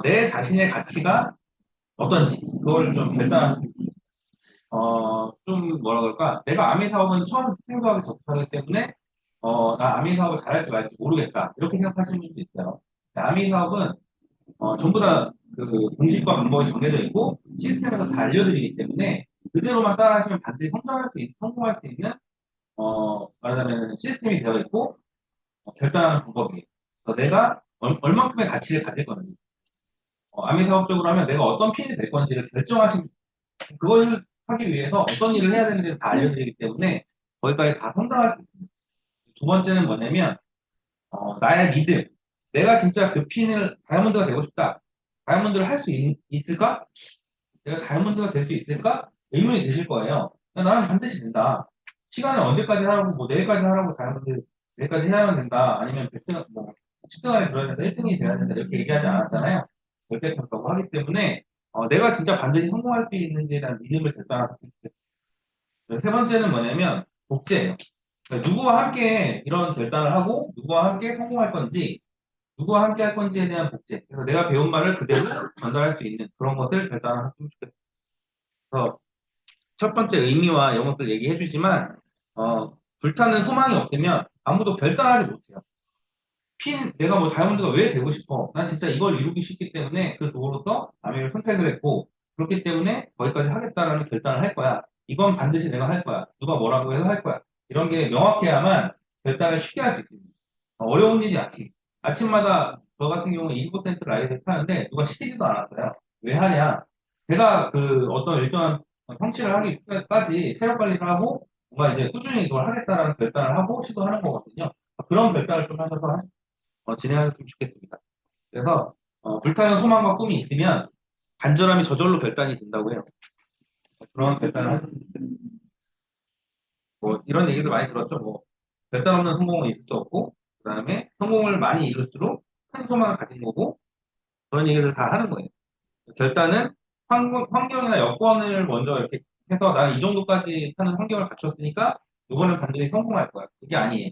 내 자신의 가치가 어떤지 그걸 좀 결단할 수 있어요. 좀 뭐라 그럴까? 내가 아미 사업은 처음 생소하게 접하기 때문에 나 아미 사업을 잘할지 말지 모르겠다 이렇게 생각하시는 분도 있어요. 아미 사업은 전부 다 그 공식과 방법이 정해져 있고 시스템에서 다 알려드리기 때문에 그대로만 따라하시면 반드시 성공할 수 있는 말하자면 시스템이 되어 있고 결단하는 방법이에요. 그래서 내가 얼만큼의 가치를 가질 건지 아미 사업적으로 하면 내가 어떤 핀이 될 건지를 결정하신 그걸 하기 위해서 어떤 일을 해야 되는지를 다 알려드리기 때문에 거기까지 다 성장할 수 있습니다. 두 번째는 뭐냐면 나의 믿음. 내가 진짜 그 핀을 다이아몬드가 되고 싶다. 다이아몬드를 할 수 있을까? 내가 다이아몬드가 될 수 있을까? 의문이 드실 거예요. 나는 반드시 된다. 시간을 언제까지 하라고, 뭐 내일까지 하라고 다이아몬드 내일까지 해야만 된다. 아니면 100등, 뭐 10등 안에 들어야 된다. 1등이 돼야 된다. 이렇게 얘기하지 않았잖아요. 절대 그렇다고 하기 때문에 내가 진짜 반드시 성공할 수 있는지에 대한 믿음을 결단할 수 있어요. 세 번째는 뭐냐면 복제예요. 그러니까 누구와 함께 이런 결단을 하고 누구와 함께 성공할 건지 누구와 함께 할 건지에 대한 복제. 그래서 내가 배운 말을 그대로 전달할 수 있는 그런 것을 결단을 했으면 좋겠어요. 그래서 첫 번째 의미와 이런 것들 얘기해 주지만 불타는 소망이 없으면 아무도 결단하지 못해요. 내가 뭐 다이아몬드가 왜 되고 싶어? 난 진짜 이걸 이루기 쉽기 때문에 그 도로서 아미를 선택을 했고 그렇기 때문에 거기까지 하겠다라는 결단을 할 거야. 이건 반드시 내가 할 거야. 누가 뭐라고 해도 할 거야. 이런 게 명확해야만 결단을 쉽게 할 수 있습니다. 어려운 일이 아침마다 저 같은 경우는 25센트 라이드를 타는데 누가 시키지도 않았어요. 왜 하냐? 제가 그 어떤 일정한 성취를 하기까지 체력 관리를 하고 뭔가 이제 꾸준히 이걸 하겠다라는 결단을 하고 시도하는 거거든요. 그런 결단을 좀 하셔서 진행하셨으면 좋겠습니다. 그래서 불타는 소망과 꿈이 있으면 간절함이 저절로 결단이 된다고 해요. 그런 결단을 하셨으면 좋겠습니다. 뭐 이런 얘기도 많이 들었죠. 뭐 결단 없는 성공은 있을 수 없고 그다음에 성공을 많이 이룰수록 큰 소망을 가진 거고 그런 얘기를 다 하는 거예요. 결단은 환경이나 여건을 먼저 이렇게 해서 나는 이 정도까지 하는 환경을 갖췄으니까 이거는 반드시 성공할 거야. 그게 아니에요.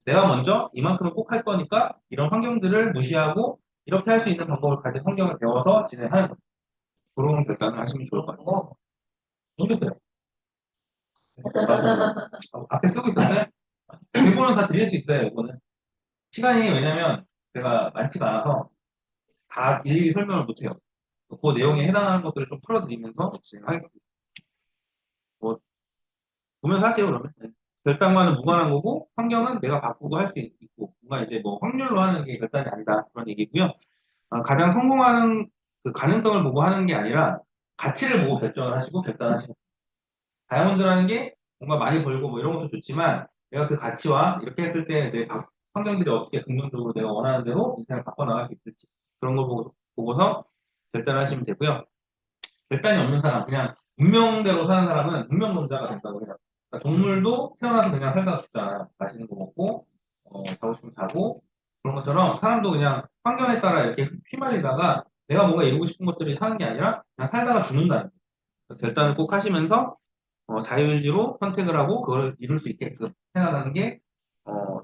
내가 먼저 이만큼은 꼭 할 거니까 이런 환경들을 무시하고 이렇게 할 수 있는 방법을 가진 환경을 배워서 진행하는 거. 그런 결단을 하시면 좋을 것 같아요. 모르겠어요. 맞습니다. 앞에 쓰고 있었어요? 대본은 다 드릴 수 있어요, 이거는. 시간이 왜냐면 제가 많지가 않아서 다 일일이 설명을 못해요. 그 내용에 해당하는 것들을 좀 풀어드리면서 진행하겠습니다. 뭐, 보면서 할게요, 그러면. 네. 결단과는 무관한 거고, 환경은 내가 바꾸고 할 수 있고, 뭔가 이제 뭐 확률로 하는 게 결단이 아니다. 그런 얘기고요. 가장 성공하는 그 가능성을 보고 하는 게 아니라 가치를 보고 결정을 하시고 결단하시고 다이아몬드라는 게 뭔가 많이 벌고 뭐 이런 것도 좋지만 내가 그 가치와 이렇게 했을 때 내 환경들이 어떻게 긍정적으로 내가 원하는 대로 인생을 바꿔나갈 수 있을지 그런 걸 보고서 결단하시면 되고요. 결단이 없는 사람, 그냥 운명대로 사는 사람은 운명론자가 된다고 해요. 그러니까 동물도 태어나서 그냥 살다가 죽잖아요. 맛있는 거 먹고, 자고 싶으면 자고, 그런 것처럼 사람도 그냥 환경에 따라 이렇게 휘말리다가 내가 뭔가 이루고 싶은 것들이 하는 게 아니라 그냥 살다가 죽는다는 거예요. 결단을 꼭 하시면서 자유의지로 선택을 하고 그걸 이룰 수 있게끔 해나가는 게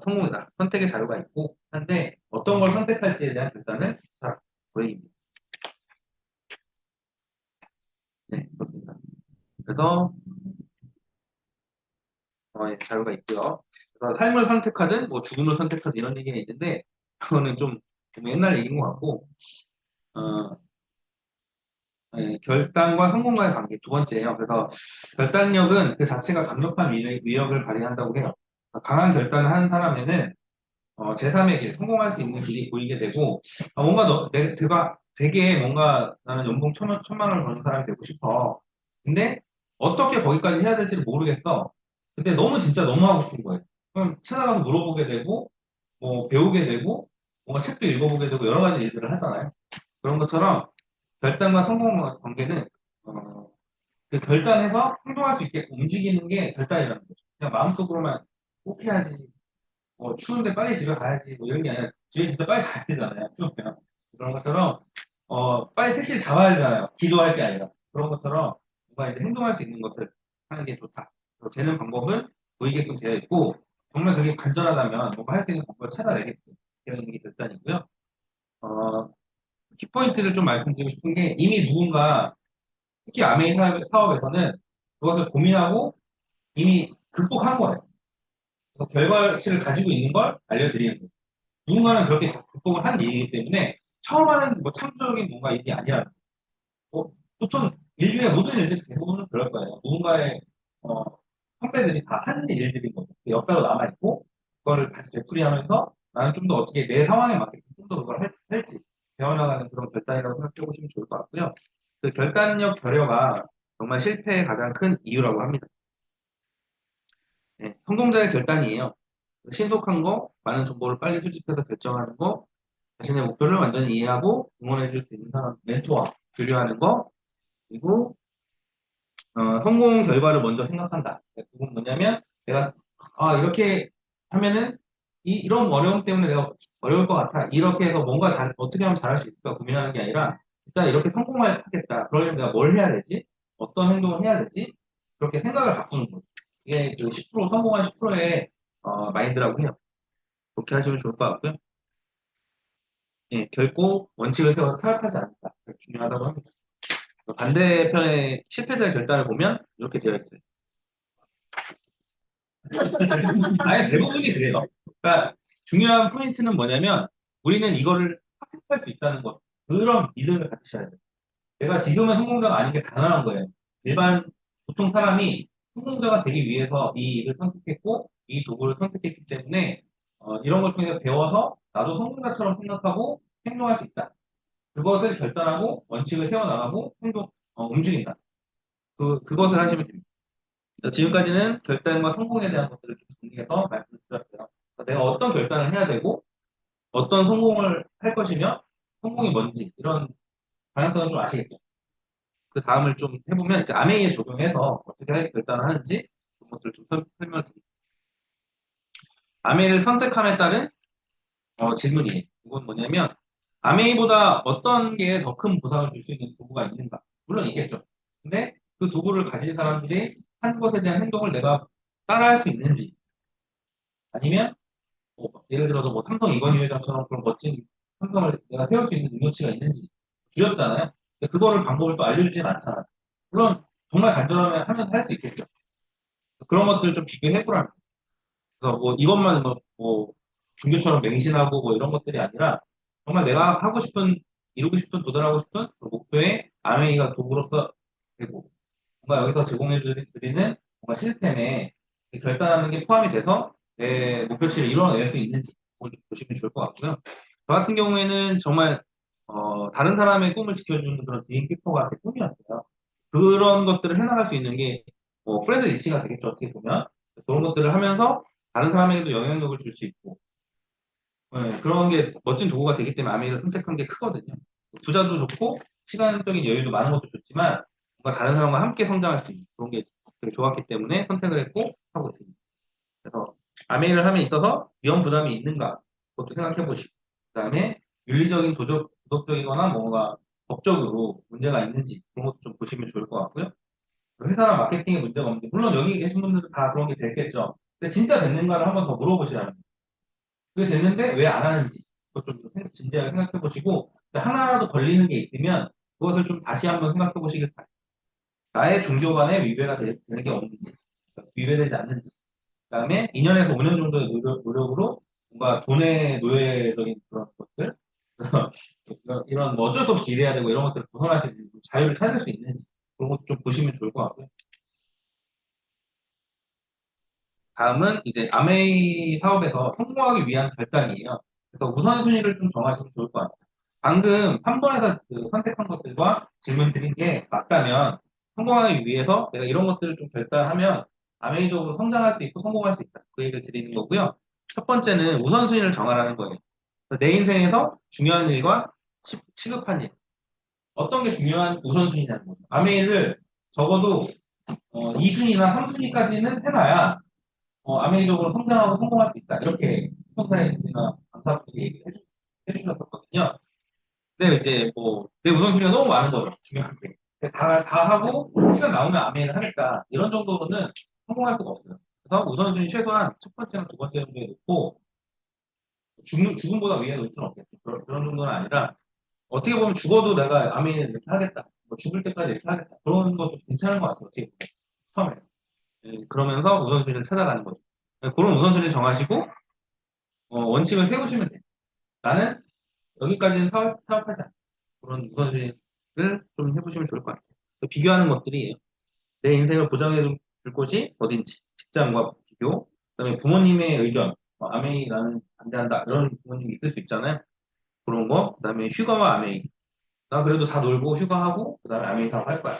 성공이다. 선택의 자유가 있고 한데 어떤 걸 선택할지에 대한 결단을 잘 보입니다. 네, 그렇습니다. 그래서 예, 자유가 있고요. 그래서 삶을 선택하든 뭐 죽음을 선택하든 이런 얘기가 있는데 그거는 좀 옛날 얘기인 것 같고 어, 결단과 성공과의 관계 두 번째예요. 그래서 결단력은 그 자체가 강력한 위력을 발휘한다고 해요. 강한 결단을 하는 사람에는 제3의 길, 성공할 수 있는 길이 보이게 되고 뭔가 내가 되게 뭔가 나는 연봉 천만 원을 버는 사람이 되고 싶어. 근데 어떻게 거기까지 해야 될지를 모르겠어. 근데 너무 진짜 너무 하고 싶은 거예요. 그럼 찾아가서 물어보게 되고 뭐 배우게 되고 뭔가 책도 읽어보게 되고 여러 가지 일들을 하잖아요. 그런 것처럼 결단과 성공과 관계는 어, 그 결단해서 행동할 수 있게 움직이는 게 결단이라는 거죠. 그냥 마음속으로만 꼭 해야지. 추운데 빨리 집에 가야지. 뭐 이런 게 아니라 집에 진짜 빨리 가야 되잖아요. 추우면. 그런 것처럼 빨리 택시를 잡아야 되잖아요. 기도할 게 아니라. 그런 것처럼 뭔가 이제 행동할 수 있는 것을 하는 게 좋다. 되는 방법은 보이게끔 되어 있고 정말 그게 간절하다면 뭔가 할 수 있는 방법을 찾아내게끔 되어 있는 게 결단이고요. 어, 키포인트를 좀 말씀드리고 싶은 게 이미 누군가 특히 아메이 사업에서는 그것을 고민하고 이미 극복한 거예요. 그래서 결과치를 가지고 있는 걸 알려드리는 거예요. 누군가는 그렇게 극복을 한 일이기 때문에 처음 하는 뭐 창조적인 뭔가 일이 아니라 보통 인류의 모든 일들이 대부분은 그럴 거예요. 누군가의 어, 선배들이 다 한 일들인 거죠. 역사로 남아있고 그거를 다시 되풀이하면서 나는 좀 더 어떻게 내 상황에 맞게 좀 더 그걸 할지 배워나가는 그런 결단이라고 생각해 보시면 좋을 것 같고요. 그 결단력 결여가 정말 실패의 가장 큰 이유라고 합니다. 네, 성공자의 결단이에요. 신속한 거, 많은 정보를 빨리 수집해서 결정하는 거, 자신의 목표를 완전히 이해하고 응원해 줄 수 있는 사람, 멘토와 교류하는 거, 그리고 성공 결과를 먼저 생각한다. 그건 뭐냐면 내가 이렇게 하면은 이런 어려움 때문에 내가 어려울 것 같아. 이렇게 해서 뭔가 어떻게 하면 잘할 수 있을까 고민하는 게 아니라 일단 이렇게 성공하겠다. 그러려면 내가 뭘 해야 되지? 어떤 행동을 해야 되지? 그렇게 생각을 바꾸는 거죠. 이게 그 10% 성공한 10%의 마인드라고 해요. 그렇게 하시면 좋을 것 같고요. 예, 결코 원칙을 세워서 타협하지 않는다. 중요하다고 합니다. 반대편의 실패자의 결단을 보면 이렇게 되어 있어요. 아예 대부분이 그래요. 그러니까 중요한 포인트는 뭐냐면 우리는 이거를 합격할 수 있다는 것. 그런 믿음을 가지셔야 돼요. 내가 지금은 성공자가 아닌 게 당연한 거예요. 일반 보통 사람이 성공자가 되기 위해서 이 일을 선택했고 이 도구를 선택했기 때문에 이런 걸 통해서 배워서 나도 성공자처럼 생각하고 행동할 수 있다. 그것을 결단하고 원칙을 세워나가고 움직인다. 그것을 하시면 됩니다. 지금까지는 결단과 성공에 대한 것들을 좀 정리해서 말씀을 드렸어요. 내가 어떤 결단을 해야 되고, 어떤 성공을 할 것이며, 성공이 뭔지, 이런 방향성을 좀 아시겠죠? 그 다음을 좀 해보면, 이제 아메이에 적용해서 어떻게 결단을 하는지, 그런 것들을 좀 설명을 드릴게요. 아메이를 선택함에 따른 질문이에요. 이건 뭐냐면, 아메이보다 어떤 게 더 큰 보상을 줄 수 있는 도구가 있는가? 물론 있겠죠. 근데 그 도구를 가진 사람들이 한 것에 대한 행동을 내가 따라할 수 있는지, 아니면 예를 들어서 뭐 삼성 이건희 회장처럼 그런 멋진 삼성을 내가 세울 수 있는 능력치가 있는지 두렵잖아요. 근데 그거를 방법을 또 알려주진 않잖아요. 물론 정말 간절하면 하면서 할 수 있겠죠. 그런 것들을 좀 비교해보라는 거예요. 그래서 뭐 이것만 뭐 종교처럼 맹신하고 뭐 이런 것들이 아니라 정말 내가 하고 싶은 이루고 싶은 도달하고 싶은 그 목표에 아메이가 도구로서 되고 뭔가 여기서 제공해 드리는 뭔가 시스템에 결단하는 게 포함이 돼서 내 목표치를 이뤄낼 수 있는지 그걸 좀 보시면 좋을 것 같고요. 저 같은 경우에는 정말 다른 사람의 꿈을 지켜주는 그런 드림키퍼가 제 꿈이었어요. 그런 것들을 해나갈 수 있는 게 프레드 리치가 되겠죠. 어떻게 보면 그런 것들을 하면서 다른 사람에게도 영향력을 줄 수 있고 그런 게 멋진 도구가 되기 때문에 아메이를 선택한 게 크거든요. 투자도 좋고 시간적인 여유도 많은 것도 좋지만 뭔가 다른 사람과 함께 성장할 수 있는 그런 게 되게 좋았기 때문에 선택을 했고 하고 있습니다. 그래서 아메이를 함에 있어서 위험 부담이 있는가 그것도 생각해 보시고 그다음에 윤리적인 도덕적이거나 뭔가 법적으로 문제가 있는지 그런 것도 좀 보시면 좋을 것 같고요. 회사나 마케팅에 문제가 없는지 물론 여기 계신 분들은 다 그런 게 됐겠죠. 근데 진짜 됐는가를 한번 더 물어보시라는 거예요. 그게 됐는데 왜 안 하는지 그것 좀 진지하게 생각해 보시고 하나라도 걸리는 게 있으면 그것을 좀 다시 한번 생각해 보시길 바랍니다. 나의 종교 간에 위배가 되는 게 없는지 위배되지 않는지 그다음에 2년에서 5년 정도의 노력으로 뭔가 돈의 노예적인 그런 것들 이런 뭐 어쩔 수 없이 일해야 되고 이런 것들을 벗어날 수 있는 자유를 찾을 수 있는지 그런 것도 좀 보시면 좋을 것 같고요. 다음은 이제 아메이 사업에서 성공하기 위한 결단이에요. 그래서 우선순위를 좀 정하시면 좋을 것 같아요. 방금 3번에서 그 선택한 것들과 질문 드린 게 맞다면 성공하기 위해서 내가 이런 것들을 좀 결단하면 아메이적으로 성장할 수 있고 성공할 수 있다. 그 얘기를 드리는 거고요. 첫 번째는 우선순위를 정하라는 거예요. 내 인생에서 중요한 일과 시급한 일. 어떤 게 중요한 우선순위냐는 거죠. 아메이를 적어도 2순위나 3순위까지는 해놔야 아메리적으로 성장하고 성공할 수 있다. 이렇게 스폰서나 강사분들이 해주셨었거든요. 근데 이제 뭐, 내 우선순위가 너무 많은 거죠. 중요한 게. 다 하고, 시간 나오면 아메를 하겠다. 이런 정도로는 성공할 수가 없어요. 그래서 우선순위 최소한 첫 번째나 두 번째 정도에 놓고, 죽음보다 위에 놓을 수는 없겠죠. 그런 정도는 아니라, 어떻게 보면 죽어도 내가 아메이를 이렇게 하겠다. 뭐 죽을 때까지 이렇게 하겠다. 그런 것도 괜찮은 것 같아요. 어떻게 보면. 처음에. 그러면서 우선순위를 찾아가는 거죠. 그런 우선순위를 정하시고, 원칙을 세우시면 돼요. 나는 여기까지는 사업하지 않아. 그런 우선순위를 좀 해보시면 좋을 것 같아요. 비교하는 것들이에요. 내 인생을 보장해 줄 곳이 어딘지, 직장과 비교, 그다음에 부모님의 의견, 아메이 나는 반대한다. 이런 부모님이 있을 수 있잖아요. 그런 거, 그다음에 휴가와 아메이. 나 그래도 다 놀고 휴가하고, 그다음에 아메이 사업 할 거야.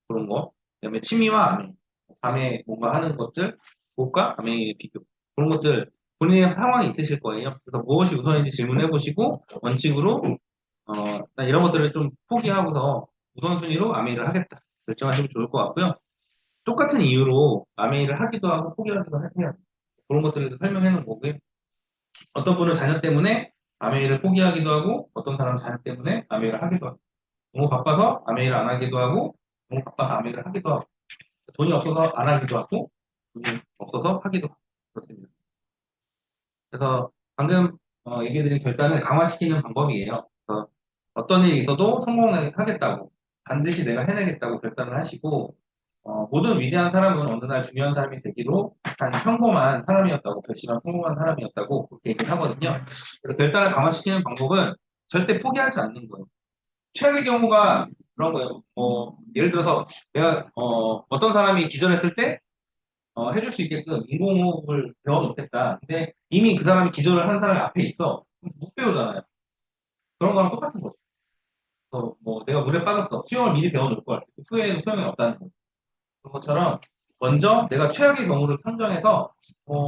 그런 거. 그다음에 취미와 아메이. 밤에 뭔가 하는 것들, 그것과 아메이의 비교. 그런 것들, 본인의 상황이 있으실 거예요. 그래서 무엇이 우선인지 질문해 보시고, 원칙으로, 난 이런 것들을 좀 포기하고서 우선순위로 아메이를 하겠다. 결정하시면 좋을 것 같고요. 똑같은 이유로 아메이를 하기도 하고 포기하기도 해요. 그런 것들을 설명해 놓은 거고요. 어떤 분은 자녀 때문에 아메이를 포기하기도 하고, 어떤 사람은 자녀 때문에 아메이를 하기도 하고, 너무 바빠서 아메이를 안 하기도 하고, 너무 바빠서 아메이를 하기도 하고, 돈이 없어서 안 하기도 하고, 돈이 없어서 하기도 하고, 그렇습니다. 그래서 방금 얘기해드린 결단을 강화시키는 방법이에요. 그래서 어떤 일이 있어도 성공하겠다고, 반드시 내가 해내겠다고 결단을 하시고, 모든 위대한 사람은 어느 날 중요한 사람이 되기로 한 평범한 사람이었다고, 결실한 성공한 사람이었다고 그렇게 얘기를 하거든요. 그래서 결단을 강화시키는 방법은 절대 포기하지 않는 거예요. 최악의 경우가 그런 거예요. 예를 들어서 내가 어떤 사람이 기절했을 때 해줄 수 있게끔 인공호흡을 배워놓겠다. 근데 이미 그 사람이 기절을 한 사람이 앞에 있어. 그럼 못 배우잖아요. 그런 거랑 똑같은 거죠. 내가 물에 빠졌어. 수영을 미리 배워놓을 걸. 후회에는 소용이 없다는 거. 그런 것처럼 먼저 내가 최악의 경우를 선정해서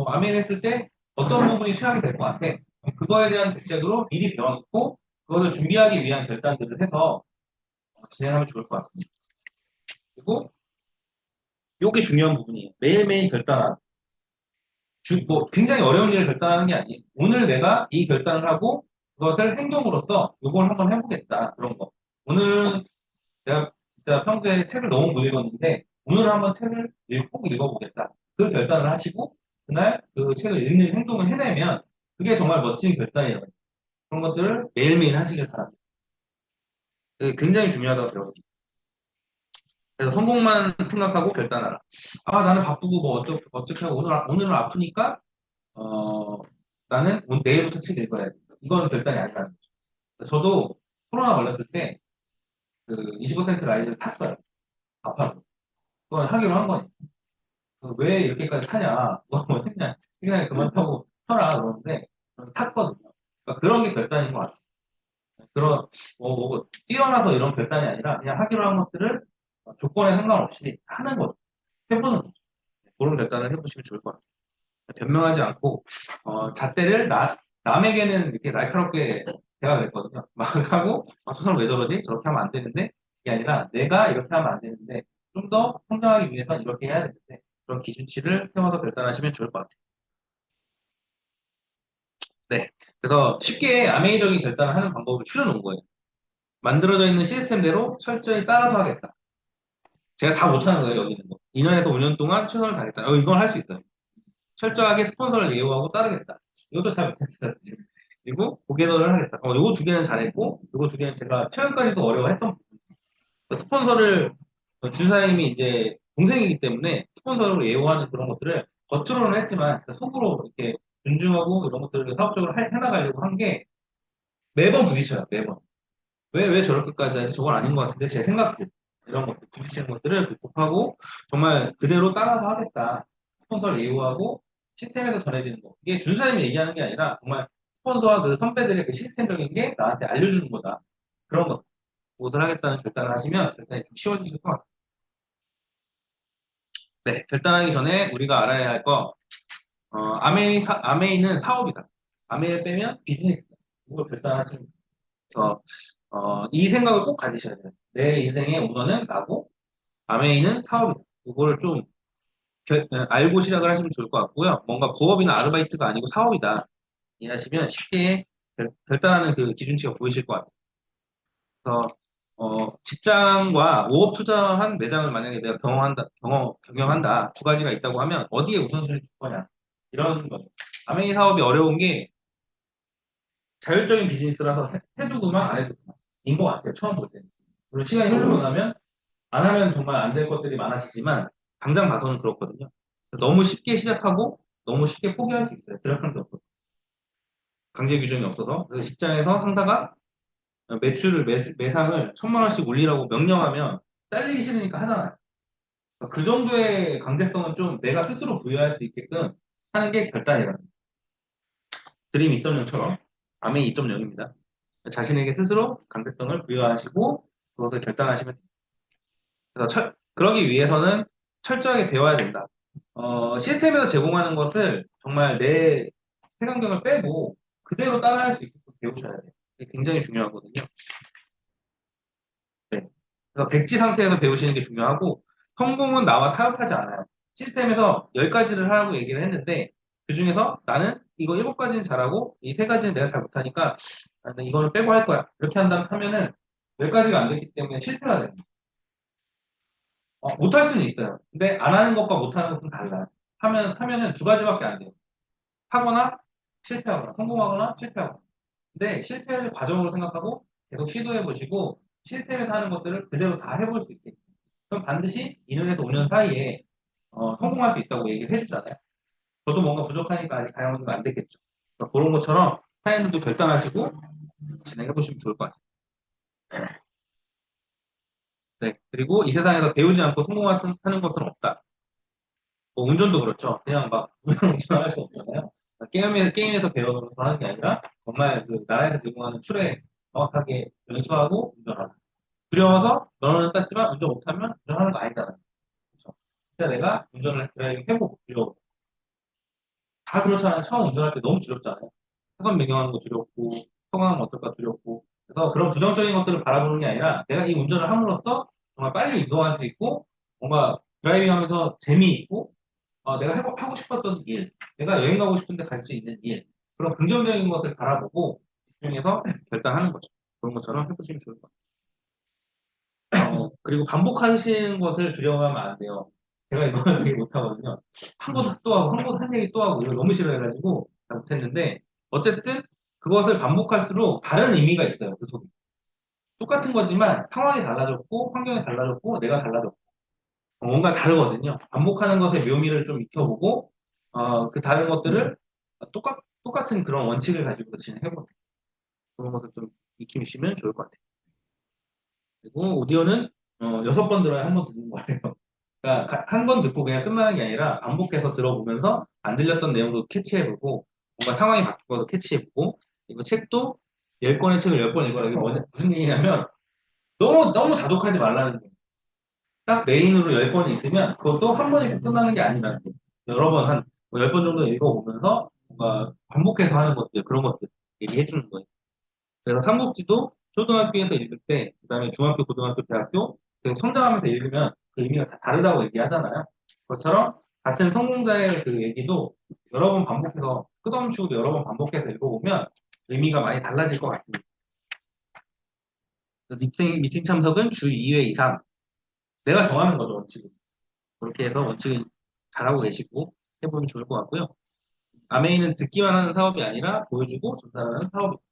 아메를 했을 때 어떤 부분이 최악이 될 것 같아. 그거에 대한 대책으로 미리 배워놓고 그것을 준비하기 위한 결단들을 해서 진행하면 좋을 것 같습니다. 그리고 이게 중요한 부분이에요. 매일매일 결단하는. 굉장히 어려운 일을 결단하는 게 아니에요. 오늘 내가 이 결단을 하고 그것을 행동으로써 이걸 한번 해보겠다. 그런 거. 오늘 내가 진짜 평소에 책을 너무 못 읽었는데 오늘 한번 책을 꼭 읽어보겠다. 그 결단을 하시고 그날 그 책을 읽는 행동을 해내면 그게 정말 멋진 결단이에요. 그런 것들을 매일매일 하시길 바랍니다. 그게 굉장히 중요하다고 배웠습니다. 그래서 성공만 생각하고 결단하라. 나는 바쁘고 뭐 어떻게 하고 오늘은 아프니까 어, 나는 내일부터 책 읽어야 돼. 이건 결단이 아니라는 거죠. 저도 코로나 걸렸을 때 그 25센트 라이드를 탔어요. 아파도. 그건 하기로 한 거니까. 왜 이렇게까지 타냐? 뭐 했냐? 그냥 그만 타고 쳐라 그러는데 저는 탔거든요. 그러니까 그런 게 결단인 것 같아요. 그런 뛰어나서 이런 결단이 아니라 그냥 하기로 한 것들을 조건에 상관없이 하는 거, 해보는 거죠. 그런 결단을 해보시면 좋을 것 같아요. 변명하지 않고 잣대를 남에게는 이렇게 날카롭게 대가 됐거든요. 막 하고 저 사람 왜 저러지? 저렇게 하면 안 되는데 이게 아니라 내가 이렇게 하면 안 되는데 좀 더 성장하기 위해서 이렇게 해야 되는데 그런 기준치를 세워서 결단하시면 좋을 것 같아요. 네. 그래서 쉽게 아메이적인 결단을 하는 방법을 추려놓은 거예요. 만들어져 있는 시스템대로 철저히 따라서 하겠다. 제가 다 못하는 거예요, 여기 있는 거. 2년에서 5년 동안 최선을 다하겠다. 이건 할 수 있어요. 철저하게 스폰서를 예우하고 따르겠다. 이것도 잘 못했어요. 그리고 고개너를 하겠다. 요거 두 개는 잘했고, 요거 두 개는 제가 최근까지도 어려워했던 부분. 스폰서를 준사님이 이제 동생이기 때문에 스폰서로 예우하는 그런 것들을 겉으로는 했지만 진짜 속으로 이렇게 존중하고 이런 것들을 사업적으로 해나가려고 한 게 매번 부딪혀요. 매번. 왜 저렇게까지 하지? 저건 아닌 것 같은데 제 생각들 이런 것들 부딪히는 것들을 극복하고 정말 그대로 따라서 하겠다. 스폰서를 예우하고 시스템에서 전해지는 거. 이게 준사님이 얘기하는 게 아니라 정말 스폰서와 그 선배들의 그 시스템적인 게 나한테 알려주는 거다. 그런 것. 그것을 하겠다는 결단을 하시면 결단이 좀 쉬워지실 것 같아요. 네, 결단하기 전에 우리가 알아야 할 거, 아메이는 사업이다. 아메이를 빼면 비즈니스다. 이걸 결단하시면 돼요. 이 생각을 꼭 가지셔야 돼요. 내 인생의 오너는 나고, 아메이는 사업이다. 이거를 좀 알고 시작을 하시면 좋을 것 같고요. 뭔가 부업이나 아르바이트가 아니고 사업이다. 이해하시면 쉽게 결단하는 그 기준치가 보이실 것 같아요. 그래서 직장과 5억 투자한 매장을 만약에 내가 경영한다. 두 가지가 있다고 하면 어디에 우선순위를 줄 거냐. 이런 거죠. 아메이 사업이 어려운 게 자율적인 비즈니스라서 해도 그만 안 해도 그만. 것 같아요. 처음 볼 때는. 물론 시간이 흐르고 나면 안 하면 정말 안 될 것들이 많아지지만 당장 봐서는 그렇거든요. 너무 쉽게 시작하고 너무 쉽게 포기할 수 있어요. 드락한게 없어서. 강제 규정이 없어서. 그래서 직장에서 상사가 매출을 매상을 1,000만 원씩 올리라고 명령하면 잘리기 싫으니까 하잖아요. 그 정도의 강제성은 좀 내가 스스로 부여할 수 있게끔 하는 게 결단이라는 거예요. 드림 2.0처럼 아메이 2.0입니다. 자신에게 스스로 강제성을 부여하시고 그것을 결단하시면 됩니다. 그래서 그러기 위해서는 철저하게 배워야 된다. 시스템에서 제공하는 것을 정말 내 색안경을 빼고 그대로 따라할 수 있게끔 배우셔야 돼요. 이게 굉장히 중요하거든요. 네. 그래서 백지 상태에서 배우시는 게 중요하고 성공은 나와 타협하지 않아요. 시스템에서 10가지를 하라고 얘기를 했는데 그 중에서 나는 이거 7가지는 잘하고 이 3가지는 내가 잘 못하니까 나는 이거는 빼고 할 거야. 이렇게 한다면 하면은 10가지가 안 됐기 때문에 실패가 됩니다. 못할 수는 있어요. 근데 안 하는 것과 못하는 것은 달라요. 하면은 2가지밖에 안 돼요. 하거나 실패하거나 성공하거나 실패하거나. 근데 실패를 과정으로 생각하고 계속 시도해 보시고 실패해서 하는 것들을 그대로 다 해볼 수 있게. 그럼 반드시 2년에서 5년 사이에 성공할 수 있다고 얘기를 해주잖아요. 저도 뭔가 부족하니까 아직 다이아몬드가 안 됐겠죠. 그러니까 그런 것처럼 사연들도 결단하시고 진행해 보시면 좋을 것 같아요. 네. 그리고 이 세상에서 배우지 않고 성공하는 것은 없다. 뭐 운전도 그렇죠. 그냥 막 운전할 수 없잖아요. 게임에서 배우는 하는 게 아니라 정말 그 나라에서 제공하는 툴에 정확하게 연수하고 운전하는. 두려워서 면허는 땄지만 운전 못하면 운전하는 거 아니잖아요. 그렇죠? 진짜 내가 운전을 드라이빙 해보고 두려워. 다 그렇잖아요. 처음 운전할 때 너무 두렵잖아요. 차선 변경하는 거 두렵고, 성황하면 어떨까 두렵고. 그래서 그런 부정적인 것들을 바라보는 게 아니라 내가 이 운전을 함으로써 정말 빨리 이동할 수 있고, 뭔가 드라이빙 하면서 재미있고, 내가 하고 싶었던 일, 내가 여행 가고 싶은데 갈 수 있는 일, 그런 긍정적인 것을 바라보고 집중해서 결단하는 거죠. 그런 것처럼 해보시면 좋을 것 같아요. 그리고 반복하시는 것을 두려워하면 안 돼요. 제가 이거는 되게 못하거든요. 한 번 또 하고, 한 번 한 얘기 또 하고, 이거 너무 싫어해가지고 잘 못했는데, 어쨌든 그것을 반복할수록 다른 의미가 있어요. 그 속에. 똑같은 거지만 상황이 달라졌고, 환경이 달라졌고, 내가 달라졌고, 뭔가 다르거든요. 반복하는 것의 묘미를 좀 익혀보고, 그 다른 것들을 똑같은 그런 원칙을 가지고 진행해보는 그런 것을 좀 익히시면 좋을 것 같아요. 그리고 오디오는 6번 들어야 한 번 듣는 거예요. 그러니까 한 번 듣고 그냥 끝나는 게 아니라 반복해서 들어보면서 안 들렸던 내용도 캐치해보고 뭔가 상황이 바뀌어서 캐치해보고 이거 책도 10권의 책을 10번 읽어라. 이게 무슨 얘기냐면 너무 다독하지 말라는 거예요. 딱 메인으로 10권이 있으면 그것도 한 번에 끝나는 게 아니라는 거예요. 여러 번 한 10번 정도 읽어보면서 뭔가 반복해서 하는 것들 그런 것들 얘기해 주는 거예요. 그래서 삼국지도 초등학교에서 읽을 때, 그다음에 중학교, 고등학교, 대학교 계속 성장하면서 읽으면 그 의미가 다 다르다고 얘기하잖아요. 그것처럼 같은 성공자의 그 얘기도 여러 번 반복해서 끝없이도 여러 번 반복해서 읽어보면 의미가 많이 달라질 것 같습니다. 그래서 미팅 참석은 주 2회 이상. 내가 정하는 거죠, 원칙은. 그렇게 해서 원칙을 잘하고 계시고 해보면 좋을 것 같고요. 아메이는 듣기만 하는 사업이 아니라 보여주고 전달하는 사업입니다.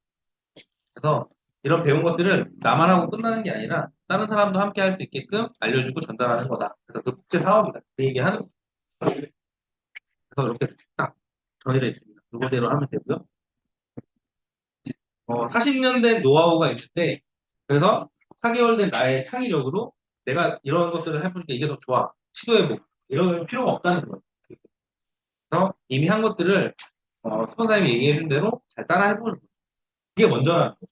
그래서 이런 배운 것들을 나만 하고 끝나는 게 아니라 다른 사람도 함께 할 수 있게끔 알려주고 전달하는 거다. 그래서 그 국제 사업이다. 그 얘기하는 거예요. 그래서 이렇게 딱 정해져 있습니다. 그거대로 하면 되고요. 40년 된 노하우가 있는데 그래서 4개월 된 나의 창의력으로 내가 이런 것들을 해보니까 이게 더 좋아. 시도해보고 이럴 필요가 없다는 거예요. 그래서 이미 한 것들을 스폰서님이 얘기해준 대로 잘 따라해보는 거예요. 그게 먼저라는 거예요.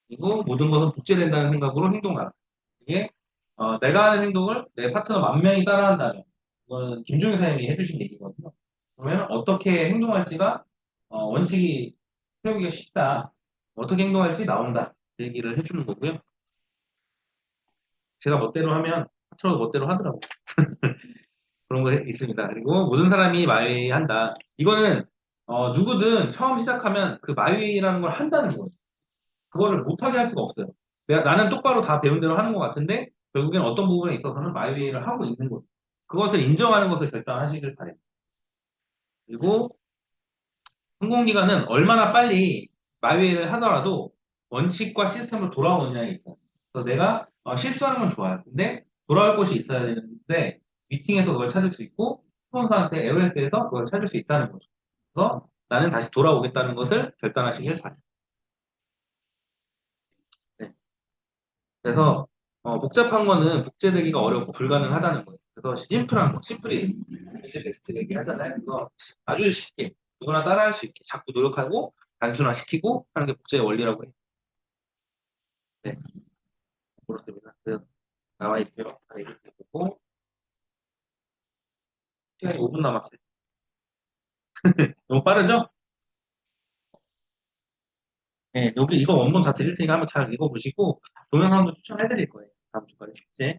그리고 모든 것은 복제된다는 생각으로 행동하라. 이게 내가 하는 행동을 내 파트너 10,000명이 따라한다면 이거는 김종희 사장님이 해주신 얘기거든요. 그러면 어떻게 행동할지가 원칙이 세우기가 쉽다. 어떻게 행동할지 나온다. 그 얘기를 해주는 거고요. 제가 멋대로 하면 파트너도 멋대로 하더라고요. 그런 거 있습니다. 그리고 모든 사람이 마웨이 한다. 이거는 누구든 처음 시작하면 그 마웨이라는 걸 한다는 거예요. 그거를 못하게 할 수가 없어요. 나는 똑바로 다 배운 대로 하는 것 같은데 결국엔 어떤 부분에 있어서는 마이웨이를 하고 있는 거죠. 그것을 인정하는 것을 결단하시길 바랍니다. 그리고 성공기간은 얼마나 빨리 마이웨이를 하더라도 원칙과 시스템으로 돌아오느냐에 있어요. 그래서 내가 실수하는 건 좋아요. 근데 돌아올 곳이 있어야 되는데 미팅에서 그걸 찾을 수 있고 스폰서한테 LS에서 그걸 찾을 수 있다는 거죠. 그래서 나는 다시 돌아오겠다는 것을 결단하시길 바랍니다. 네. 그래서 복잡한 거는 복제되기가 어렵고 불가능하다는 거예요. 그래서 심플한 거, 심플이 이즈 베스트 얘기하잖아요. 그거 아주 쉽게 누구나 따라할 수 있게 자꾸 노력하고 단순화시키고 하는 게 복제의 원리라고 해요. 네, 그렇습니다. 그래서 나와 있고요. 다 얘기 보고 시간이 5분 남았어요. 너무 빠르죠? 네, 여기 이거 원본 다 드릴 테니까 한번 잘 읽어보시고 동영상도 추천해 드릴 거예요. 다음 주까지. 이제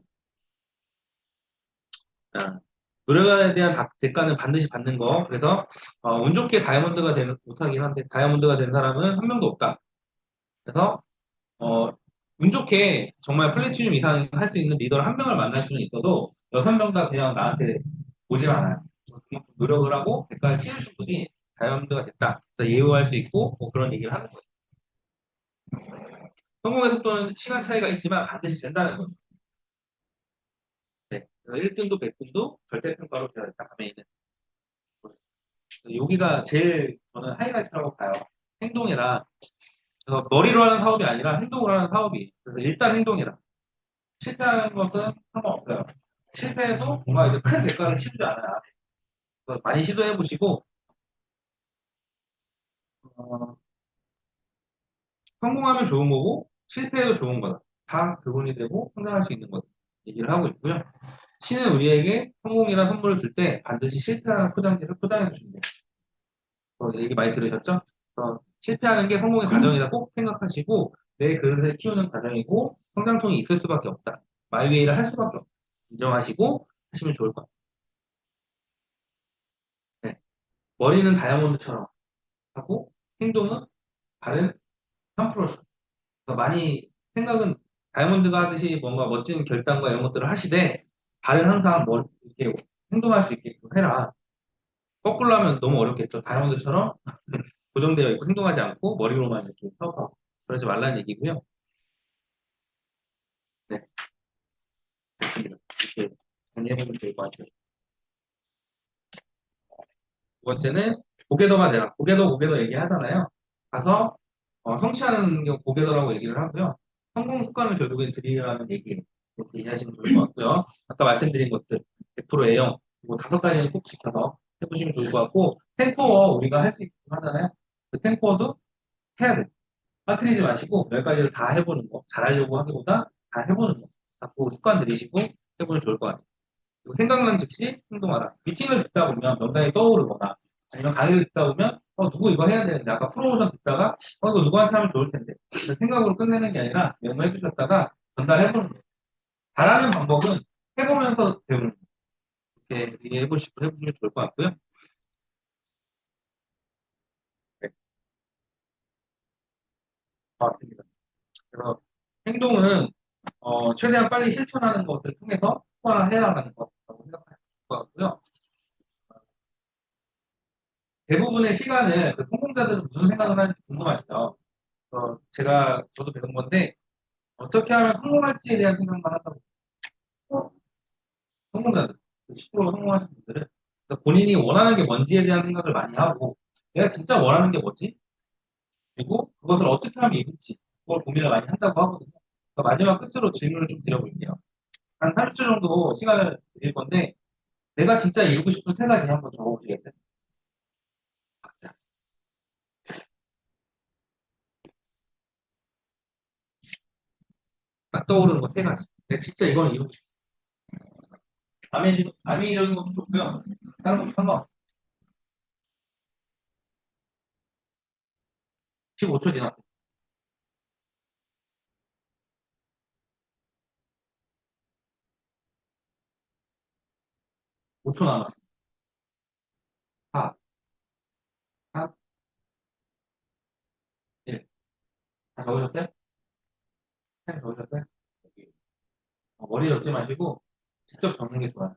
자, 노력에 대한 대가는 반드시 받는 거. 그래서 운 좋게 다이아몬드가 되는 못하긴 한데 다이아몬드가 된 사람은 한 명도 없다. 그래서 어, 운 좋게 정말 플래티늄 이상 할 수 있는 리더를 한 명을 만날 수는 있어도 6명 다 그냥 나한테 오질 않아요. 그만큼 노력을 하고 대가를 치르신 분이 다이아몬드가 됐다. 그래서 예우할 수 있고 뭐 그런 얘기를 하는 거예요. 성공의 속도는 시간 차이가 있지만 반드시 된다는 거죠. 네. 그래서 1등도 100등도 절대평가로 되어 있다. 밤에 있는. 여기가 제일 저는 하이라이트라고 봐요. 행동이라. 그래서 머리로 하는 사업이 아니라 행동으로 하는 사업이. 그래서 일단 행동이라. 실패하는 것은 상관없어요. 실패해도 뭔가 이제 큰 대가를 치르지 않아요. 그래서 많이 시도해 보시고 어, 성공하면 좋은 거고 실패해도 좋은 거다. 다 교훈이 되고 성장할 수 있는 거다. 얘기를 하고 있고요. 신은 우리에게 성공이나 선물을 줄 때 반드시 실패하는 포장지를 포장해 주신대요. 얘기 많이 들으셨죠? 실패하는 게 성공의 과정이라 꼭 생각하시고 내 그릇을 키우는 과정이고 성장통이 있을 수밖에 없다. 마이웨이를 할 수밖에 없다. 인정하시고 하시면 좋을 것 같아요. 네. 머리는 다이아몬드처럼 하고 행동은 다른 3%죠. 많이 생각은 다이아몬드가 하듯이 뭔가 멋진 결단과 이런 것들을 하시되 발은 항상 뭐 이렇게 행동할 수 있게끔 해라. 거꾸로 하면 너무 어렵겠죠. 다이아몬드처럼 고정되어 있고 행동하지 않고 머리로만 이렇게 사업하고 그러지 말라는 얘기고요. 네, 좋습니다. 이렇게 정리해보면 좋을 것 같아요. 두 번째는 고개도가 되라. 고개도 얘기하잖아요. 가서 성취하는 게 고개도라고 얘기를 하고요. 성공 습관을 결국엔 들이라는 얘기 이렇게 이해하시면 좋을 것 같고요. 아까 말씀드린 것들 100% A형 그리고 5가지는 꼭 지켜서 해보시면 좋을 것 같고 탱코어 우리가 할 수 있게 하잖아요. 그 탱코어도 해야 돼요. 빠뜨리지 마시고 10가지를 다 해보는 거. 잘하려고 하기보다 다 해보는 거. 자꾸 습관 들이시고 해보면 좋을 것 같아요. 그리고 생각난 즉시 행동하라. 미팅을 듣다 보면 명단이 떠오르거나 아니면 강의를 듣다 보면 누구 이거 해야 되는데 아까 프로모션 듣다가 이거 누구한테 하면 좋을 텐데 생각으로 끝내는 게 아니라 메모해 주셨다가 전달해보는 거예요. 잘하는 방법은 해보면서 배우는 거예요. 이렇게 이해해보시고 해보시면 좋을 것 같고요. 네, 맞습니다. 그래서 행동은 최대한 빨리 실천하는 것을 통해서 습관화해나가는 것이라고 생각하실 것 같고요. 대부분의 시간을 그 성공자들은 무슨 생각을 하는지 궁금하시죠? 저도 배운 건데 어떻게 하면 성공할지에 대한 생각만 한다고. 어, 성공자들, 10% 성공하신 분들은 그러니까 본인이 원하는 게 뭔지에 대한 생각을 많이 하고 내가 진짜 원하는 게 뭐지? 그리고 그것을 어떻게 하면 이룰지 그걸 고민을 많이 한다고 하거든요. 그러니까 마지막 끝으로 질문을 좀 드려볼게요. 한 30초 정도 시간을 드릴 건데 내가 진짜 이루고 싶은 3가지 한번 적어보시겠어요? 각자. 딱 떠오르는 거 3가지. 내가 진짜 이거는 이루고 싶어. 남의적인 것도 좋고요. 다른 것도 상관없어요. 15초 지났어요. 5초 남았어요. 4, 3, 1. 다 적으셨어요? 펜 적으셨어요? 여기. 머리 적지 마시고 직접 적는 게 좋아요.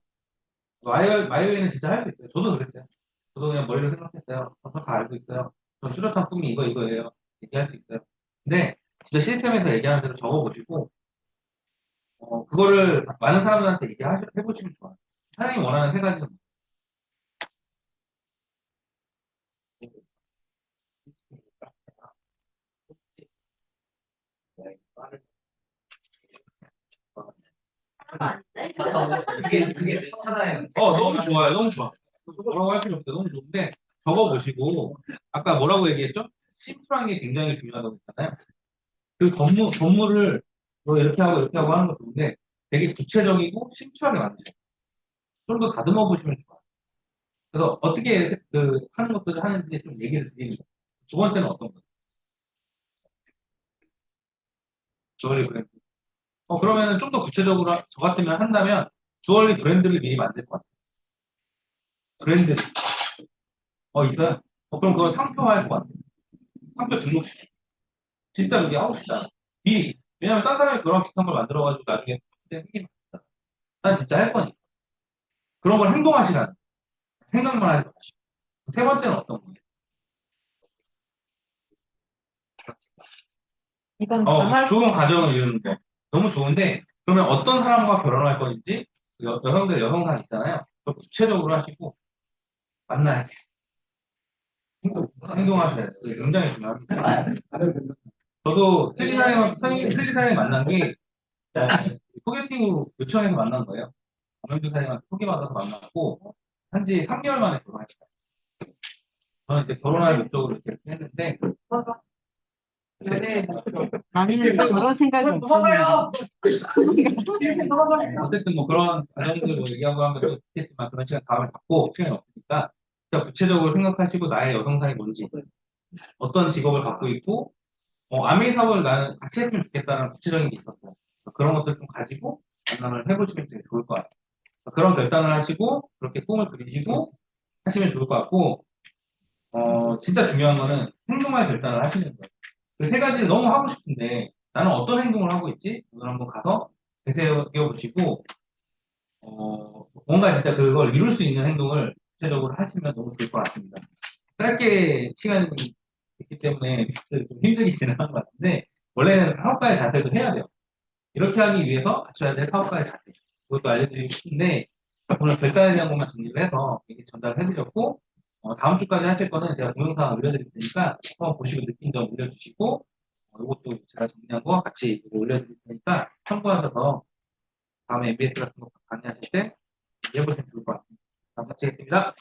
마이웨이는 진짜 할 수 있어요. 저도 그랬어요. 저도 그냥 머리로 생각했어요. 저다 알고 있어요. 저 뚜렷한 꿈이 이거예요. 얘기할 수 있어요. 근데 진짜 시스템에서 얘기하는 대로 적어보시고, 그거를 많은 사람들한테 얘기해보시면 좋아요. 사장님이 원하는 세 가지는 그게 하나의 너무 좋아요. 너무 좋아. 뭐라고 할 필요 없어요. 너무 좋은데, 적어보시고, 아까 뭐라고 얘기했죠? 심플한 게 굉장히 중요하다고 했잖아요. 그 건물을 뭐 이렇게 하고 하는 것도 좋은데, 되게 구체적이고 심플하게 만드셔요. 좀 더 다듬어 보시면 좋아요. 그래서 어떻게 하는 것들을 하는지 좀 얘기를 드리는 거예요. 두 번째는 어떤 거예요? 주얼리 브랜드. 그러면은 좀 더 구체적으로 저 같으면 한다면 주얼리 브랜드를 미리 만들 것 같아요. 브랜드. 있어요. 그럼 그걸 상표화할 것 같아요. 상표 등록시켜. 진짜 그게 하고 싶다. 미리. 왜냐면 딴 사람이 그런 비슷한 걸 만들어가지고 나중에 생기면 난 진짜 할 거니까. 그런 걸 행동하시라는. 생각만 하지 마시고. 세 번째는 어떤 거예요? 이건 가말 좋은 가정을 이루는 거. 너무 좋은데, 그러면 어떤 사람과 결혼할 건지, 여성들 여성상 있잖아요. 좀 구체적으로 하시고, 만나야 돼요. 행동하셔야 돼요. 그게 굉장히 중요합니다. 저도 틀리사람이 만난 게, 소개팅으로 요청해서 만난 거예요. 강명주 사장님한테 소개받아서 만났고, 한지 3개월 만에 결혼했어요. 저는 이제 결혼할 목적으로 이렇게 했는데, 나는 그런 생각이 없었는데. 어쨌든 뭐 그런 과정들 뭐 얘기하고 하면 또 있겠지만 그런 시간 다음에 갖고 시간이 없으니까 진짜 구체적으로 생각하시고 나의 여성상이 뭔지 어떤 직업을 갖고 있고 아메이 사업을 나는 같이 했으면 좋겠다는 구체적인 게 있었어요. 그런 것들 좀 가지고 만남을 해보시면 되게 좋을 것 같아요. 그런 결단을 하시고 그렇게 꿈을 그리시고 하시면 좋을 것 같고 진짜 중요한 거는 행동할 결단을 하시는 거예요. 그 세 가지를 너무 하고 싶은데 나는 어떤 행동을 하고 있지? 오늘 한번 가서 되새겨 보시고 뭔가 진짜 그걸 이룰 수 있는 행동을 구체적으로 하시면 너무 좋을 것 같습니다. 짧게 시간이 있기 때문에 좀 힘들기는 한 것 같은데, 원래는 사업가의 자세도 해야 돼요. 이렇게 하기 위해서 갖춰야 될 사업가의 자세. 그것도 알려드리고 싶은데, 오늘 결단에 대한 것만 정리를 해서 이렇게 전달을 해드렸고, 다음 주까지 하실 거는 제가 동영상 올려드릴 테니까 한번 보시고 느낀 점 올려주시고, 이것도 제가 정리한 거 같이 올려드릴 테니까 참고하셔서 다음에 MBS 같은 거 강의하실 때 해보시면 좋을 것 같습니다. 마치겠습니다.